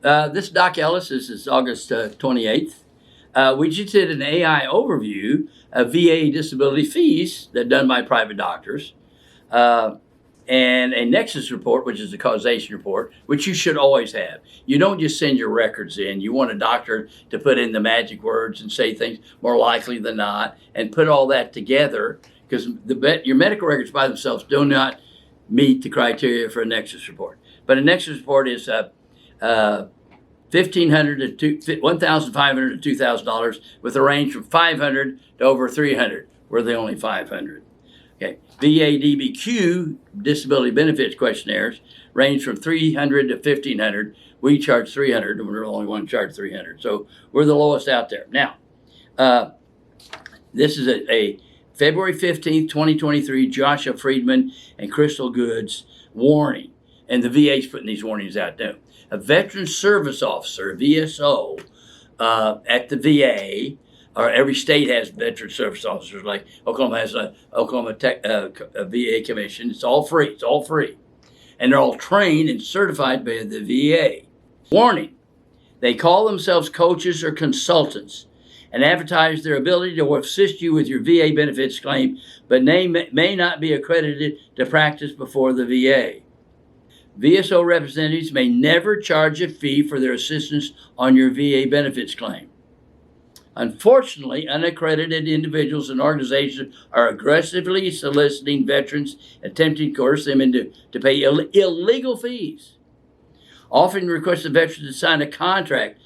This is Doc Ellis. This is August 28th. We just did an AI overview of VA disability fees that are done by private doctors, and a Nexus report, which is a causation report, which you should always have. You don't just send your records in. You want a doctor to put in the magic words and say things more likely than not, and put all that together, because your medical records by themselves do not meet the criteria for a Nexus report. But a Nexus report is $1,500 to $1,500 to $2,000 with a range from $500 to over $300. We're the only $500. Okay. VA DBQ disability benefits questionnaires range from $300 to $1,500. We charge $300, and we're the only one to charge $300. So we're the lowest out there. Now, this is a February 15th, 2023, Joshua Friedman and Crystal Goods warning. And the VA's putting these warnings out now. A veteran service officer, VSO, at the VA, or every state has veteran service officers, like Oklahoma has a VA commission. It's all free. It's all free. And they're all trained and certified by the VA. Warning, they call themselves coaches or consultants and advertise their ability to assist you with your VA benefits claim, but may not be accredited to practice before the VA. VSO representatives may never charge a fee for their assistance on your VA benefits claim. Unfortunately, unaccredited individuals and organizations are aggressively soliciting veterans, attempting to coerce them into pay illegal fees. Often request the veterans to sign a contract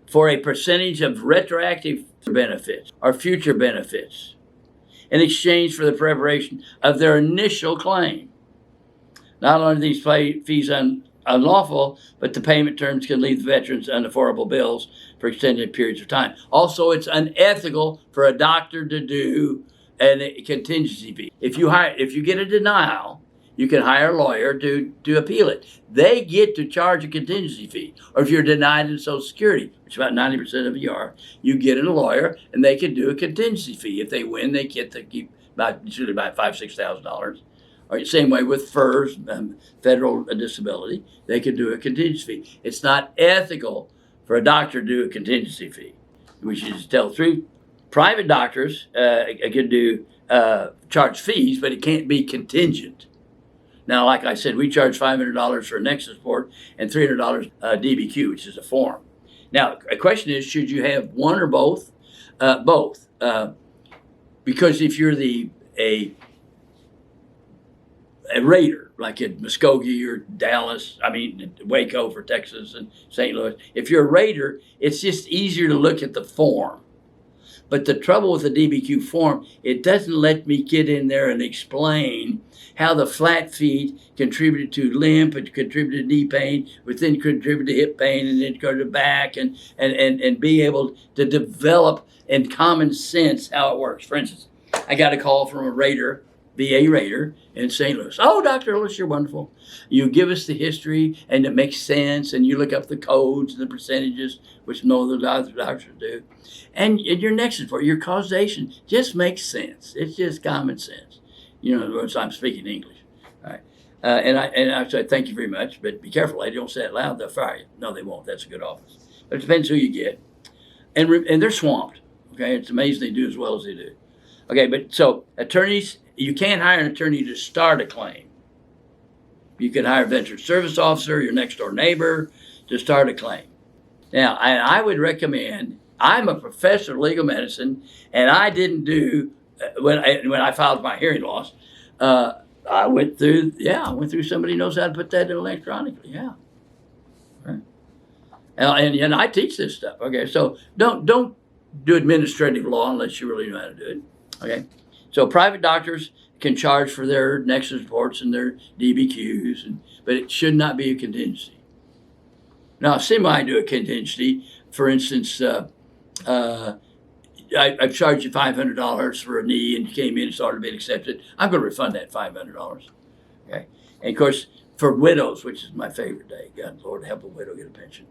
for a percentage of retroactive benefits or future benefits in exchange for the preparation of their initial claim. Not only are these fees unlawful, but the payment terms can leave the veterans unaffordable bills for extended periods of time. Also, it's unethical for a doctor to do a contingency fee. If you get a denial, you can hire a lawyer to appeal it. They get to charge a contingency fee. Or if you're denied in Social Security, which about 90% of you are, you get a lawyer and they can do a contingency fee. If they win, they get to keep usually about $5,000-$6,000. Or same way with FERS, federal disability, they can do a contingency fee. It's not ethical for a doctor to do a contingency fee. We should just tell the truth. Private doctors can do charge fees, but it can't be contingent. Now, like I said, we charge $500 for a Nexus report and $300 DBQ, which is a form. Now, a question is, should you have one or both? Both. Because if you're a raider, like in Muskogee or Dallas, Waco for Texas and St. Louis, if you're a raider, it's just easier to look at the form. But the trouble with the DBQ form, it doesn't let me get in there and explain how the flat feet contributed to limp and contributed to knee pain, which then contributed to hip pain, and then go to back, and be able to develop in common sense how it works. For instance, I got a call from a raider, VA raider in St. Louis. Oh, Dr. Ellis, you're wonderful. You give us the history and it makes sense, and you look up the codes and the percentages, which no other doctors do. And your Nexus report, your causation just makes sense. It's just common sense. In other words, I'm speaking English. All right. And I said, thank you very much, but be careful, lady. Don't say it loud, they'll fire you. No, they won't. That's a good office. But it depends who you get. And they're swamped. Okay, it's amazing they do as well as they do. Okay, but so attorneys, you can't hire an attorney to start a claim. You can hire a veteran service officer, your next door neighbor, to start a claim. Now, I would recommend, I'm a professor of legal medicine, and I didn't do, when I filed my hearing loss, I went through somebody who knows how to put that in electronically, yeah. Right. And I teach this stuff, okay? So don't do administrative law unless you really know how to do it, okay? So private doctors can charge for their Nexus reports and their DBQs, but it should not be a contingency. Now, semi do a contingency. For instance, I've charged you $500 for a knee, and you came in and started being accepted. I'm going to refund that $500. Okay, and of course for widows, which is my favorite day. God, Lord, help a widow get a pension.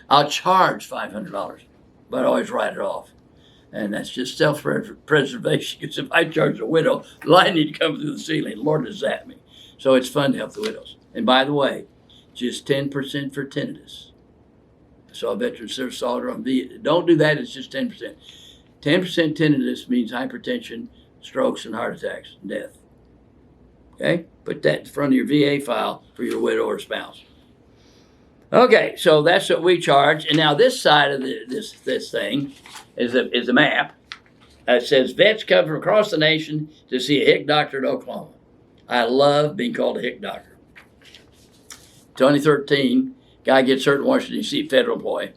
I'll charge $500, but I always write it off. And that's just self-preservation, because if I charge a widow, the line need to come through the ceiling. Lord, does that me. So it's fun to help the widows. And by the way, just 10% for tinnitus. So a veteran service soldier on VA. Don't do that. It's just 10%. 10% tinnitus means hypertension, strokes, and heart attacks, and death. Okay? Put that in front of your VA file for your widow or spouse. Okay, so that's what we charge. And now this side of this thing is a map. It says vets come from across the nation to see a hick doctor in Oklahoma. I love being called a hick doctor. 2013, guy gets hurt in Washington, D.C., federal employee.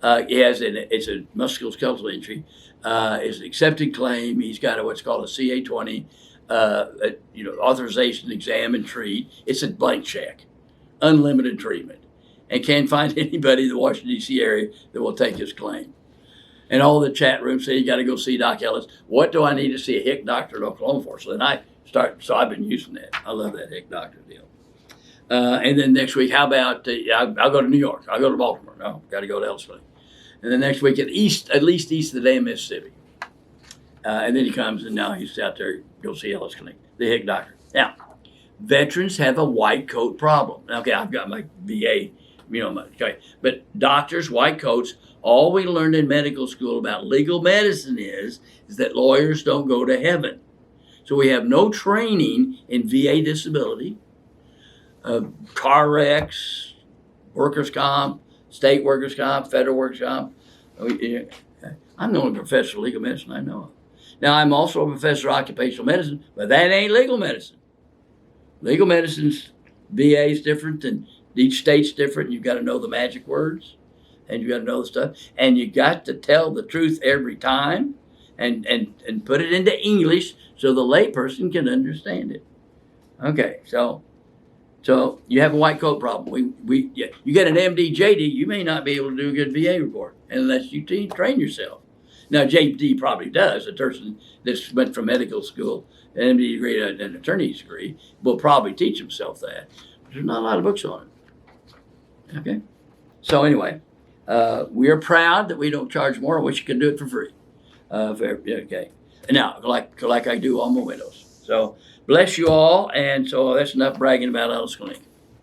It's a musculoskeletal injury. It's an accepted claim. He's got what's called a CA-20, authorization, exam, and treat. It's a blank check, unlimited treatment, and can't find anybody in the Washington, D.C. area that will take his claim. And all the chat rooms say, you got to go see Doc Ellis. What do I need to see a hick doctor in Oklahoma for? So then I've been using that. I love that hick doctor deal. And then next week, how about, I'll go to New York. I'll go to Baltimore. No, got to go to Ellis Clinic. And then next week, at least east of the damn Mississippi. And then he comes, and now he's out there, go see Ellis Clinic, the hick doctor. Now, veterans have a white coat problem. Okay, I've got my VA, okay. But doctors, white coats, all we learned in medical school about legal medicine is that lawyers don't go to heaven. So we have no training in VA disability, car wrecks, workers' comp, state workers' comp, federal workers' comp. I'm the only professor of legal medicine I know of. Now, I'm also a professor of occupational medicine, but that ain't legal medicine. Legal medicine's VA is different, and each state's different. You've got to know the magic words, and you got to know the stuff, and you got to tell the truth every time, and put it into English so the layperson can understand it. Okay, so you have a white coat problem. You get an MD, JD, you may not be able to do a good VA report unless you train yourself. Now, JD probably does. A person that's went from medical school, an MD degree, an attorney's degree, will probably teach himself that. But there's not a lot of books on it. Okay? So anyway, we are proud that we don't charge more. I wish you could do it for free. Okay. Now, like I do all my widows. So bless you all. And so that's enough bragging about Ellis Clinic.